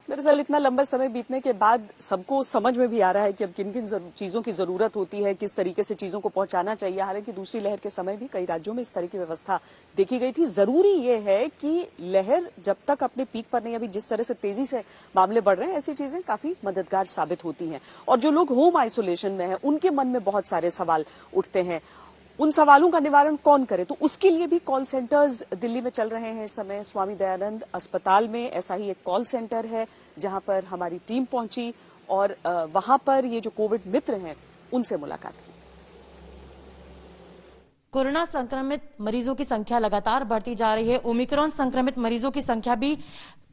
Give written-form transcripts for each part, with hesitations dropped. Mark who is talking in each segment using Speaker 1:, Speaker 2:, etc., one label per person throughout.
Speaker 1: दरअसल इतना लंबा समय बीतने के बाद सबको समझ में भी आ रहा है कि अब किन किन चीजों की जरूरत होती है, किस तरीके से चीजों को पहुंचाना चाहिए। हालांकि दूसरी लहर के समय भी कई राज्यों में इस तरह की व्यवस्था देखी गई थी। जरूरी ये है कि लहर जब तक अपने पीक पर नहीं, अभी जिस तरह से तेजी से मामले बढ़ रहे हैं, ऐसी चीजें काफी मददगार साबित होती हैं। और जो लोग होम आइसोलेशन में हैं, उनके मन में बहुत सारे सवाल उठते हैं। उन सवालों का निवारण कौन करे, तो उसके लिए भी कॉल सेंटर्स दिल्ली में चल रहे हैं इस समय। स्वामी दयानंद अस्पताल में ऐसा ही एक कॉल सेंटर है जहां पर हमारी टीम पहुंची और वहां पर ये जो कोविड मित्र हैं उनसे मुलाकात की।
Speaker 2: कोरोना संक्रमित मरीजों की संख्या लगातार बढ़ती जा रही है। ओमिक्रॉन संक्रमित मरीजों की संख्या भी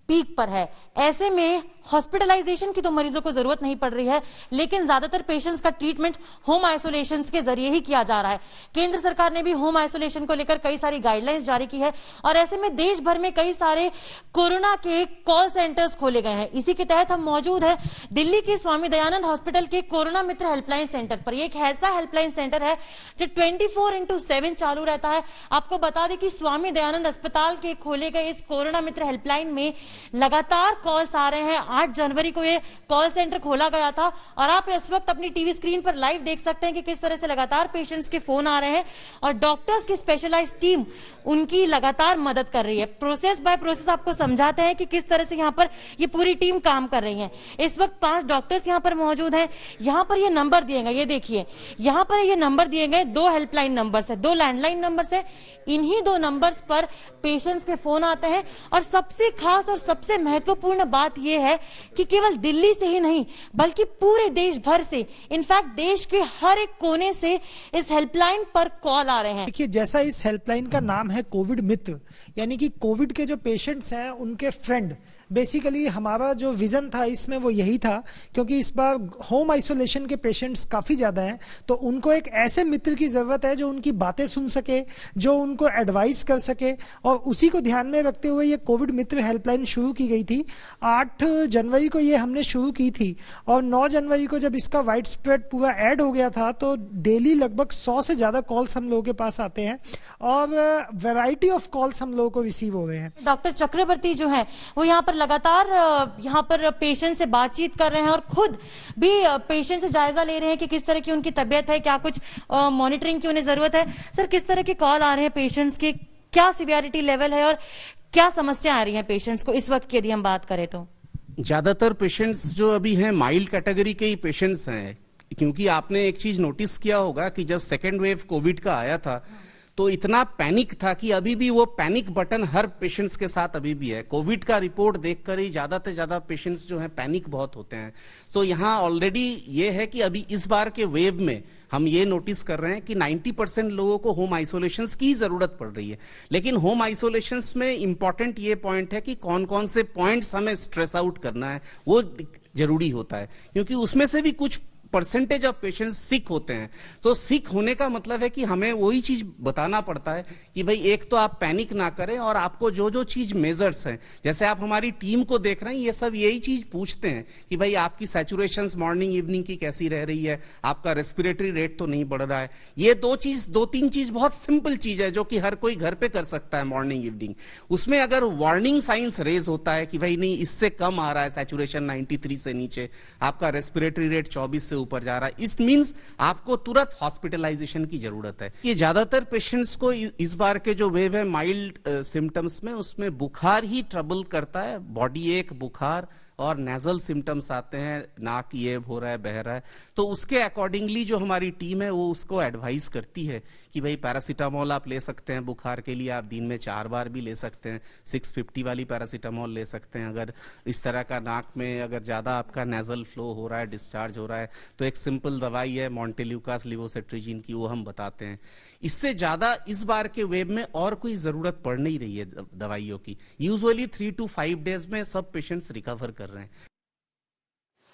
Speaker 2: पीक पर है। ऐसे में हॉस्पिटलाइजेशन की तो मरीजों को जरूरत नहीं पड़ रही है, लेकिन ज्यादातर पेशेंट्स का ट्रीटमेंट होम आइसोलेशन के जरिए ही किया जा रहा है। केंद्र सरकार ने भी होम आइसोलेशन को लेकर कई सारी गाइडलाइंस जारी की है और ऐसे में देश भर में कई सारे कोरोना के कॉल सेंटर्स खोले गए हैं। इसी के तहत हम मौजूद है दिल्ली के स्वामी दयानंद हॉस्पिटल के कोरोना मित्र हेल्पलाइन सेंटर पर। एक ऐसा हेल्पलाइन सेंटर है जो 24/7 चालू रहता है। आपको बता दें कि स्वामी दयानंद अस्पताल के खोले गए इस कोरोना मित्र हेल्पलाइन में लगातार कॉल्स आ रहे हैं। 8 जनवरी को ये कॉल सेंटर खोला गया था और आप इस वक्त अपनी टीवी स्क्रीन पर लाइव देख सकते हैं कि किस तरह से लगातार पेशेंट्स के फोन आ रहे हैं और डॉक्टर्स की स्पेशलाइज्ड टीम उनकी लगातार मदद कर रही है। प्रोसेस बाय प्रोसेस आपको समझाते हैं कि किस तरह से यहाँ पर ये पूरी टीम काम कर रही है। इस वक्त 5 डॉक्टर्स यहाँ पर मौजूद हैं। यहाँ पर ये नंबर दिए गए, ये देखिए यहाँ पर ये नंबर दिए गए 2 हेल्पलाइन नंबर्स है, 2 लैंडलाइन नंबर्स है। इन्हीं 2 नंबर्स पर पेशेंट्स के फोन आते हैं और सबसे खास और सबसे महत्वपूर्ण बात यह है कि केवल दिल्ली से ही नहीं बल्कि पूरे देश भर से, इनफैक्ट देश के हर एक कोने से इस हेल्पलाइन पर कॉल आ रहे हैं।
Speaker 3: देखिए, जैसा इस हेल्पलाइन का नाम है कोविड मित्र, यानी कि कोविड के जो पेशेंट्स हैं उनके फ्रेंड। बेसिकली हमारा जो विजन था इसमें वो यही था, क्योंकि इस बार होम आइसोलेशन के पेशेंट्स काफी ज्यादा हैं, तो उनको एक ऐसे मित्र की जरूरत है जो उनकी बातें सुन सके, जो उनको एडवाइस कर सके। और उसी को ध्यान में रखते हुए ये कोविड मित्र हेल्पलाइन शुरू की गई थी। 8 जनवरी को ये हमने शुरू की थी और 9 जनवरी को जब इसका वाइड स्प्रेड पूरा ऐड हो गया था तो डेली लगभग 100 से ज्यादा कॉल्स हम लोगों के पास आते हैं और वैरायटी ऑफ कॉल्स हम लोगों को रिसीव हो रहे हैं।
Speaker 2: डॉक्टर चक्रवर्ती जो है वो यहाँ पर लगातार यहाँ पर पेशेंट से बातचीत कर रहे हैं और खुद भी पेशेंट से जायजा ले रहे हैं कि किस तरह की उनकी तबीयत है, क्या कुछ मॉनिटरिंग की उन्हें जरूरत है। सर, किस तरह के कॉल आ रहे हैं पेशेंट्स के, क्या सीवियरिटी लेवल है और क्या समस्या आ रही है पेशेंट्स को इस वक्त की यदि हम बात करें तो?
Speaker 4: ज्यादातर पेशेंट्स जो अभी हैं माइल्ड कैटेगरी के ही पेशेंट्स हैं, क्योंकि आपने एक चीज नोटिस किया होगा कि जब सेकेंड वेव कोविड का आया था तो इतना पैनिक था कि अभी भी वो पैनिक बटन हर पेशेंट्स के साथ अभी भी है। कोविड का रिपोर्ट देखकर ही ज्यादा से ज्यादा पेशेंट्स जो हैं पैनिक बहुत होते हैं। तो यहाँ ऑलरेडी ये है कि अभी इस बार के वेव में हम ये नोटिस कर रहे हैं कि 90% लोगों को होम आइसोलेशंस की जरूरत पड़ रही है। लेकिन होम आइसोलेशंस में इंपॉर्टेंट ये पॉइंट है कि कौन कौन से पॉइंट्स हमें स्ट्रेस आउट करना है, वो जरूरी होता है, क्योंकि उसमें से भी कुछ परसेंटेज ऑफ पेशेंट्स सिक होते हैं। तो सिक होने का मतलब है कि हमें वही चीज बताना पड़ता है कि भाई एक तो आप पैनिक ना करें और आपको जो जो चीज मेजर्स हैं, जैसे आप हमारी टीम को देख रहे हैं, ये सब यही चीज पूछते हैं कि भाई आपकी सैचुरेशंस मॉर्निंग इवनिंग की कैसी रह रही है, आपका रेस्पिरेटरी रेट तो नहीं बढ़ रहा है। ये 2-3 चीज बहुत सिंपल चीज है जो कि हर कोई घर पे कर सकता है मॉर्निंग इवनिंग। उसमें अगर वार्निंग साइंस रेज होता है कि भाई नहीं, इससे कम आ रहा है सैचुरेशन 93 से नीचे, आपका रेस्पिरेटरी रेट 24 से ऊपर जा रहा है, इस मींस आपको तुरंत हॉस्पिटलाइजेशन की जरूरत है। ये ज्यादातर पेशेंट्स को इस बार के जो वेव है माइल्ड सिम्टम्स में, उसमें बुखार ही ट्रबल करता है, बॉडी एक, बुखार और नेजल सिम्टम्स आते हैं, नाक ये हो रहा है, बह रहा है। तो उसके अकॉर्डिंगली जो हमारी टीम है वो उसको एडवाइस करती है कि भाई पैरासीटामोल आप ले सकते हैं बुखार के लिए, आप दिन में 4 बार भी ले सकते हैं, 650 वाली पैरासीटामोल ले सकते हैं। अगर इस तरह का नाक में अगर ज्यादा आपका नेजल फ्लो हो रहा है, डिस्चार्ज हो रहा है, तो एक सिंपल दवाई है मॉन्टेल्यूकास लिवोसेट्रिजिन की, वो हम बताते हैं। इससे ज्यादा इस बार के वेव में और कोई जरूरत पड़ नहीं रही है दवाइयों की। यूजुअली 3 to 5 डेज में सब पेशेंट्स रिकवर कर रहे हैं।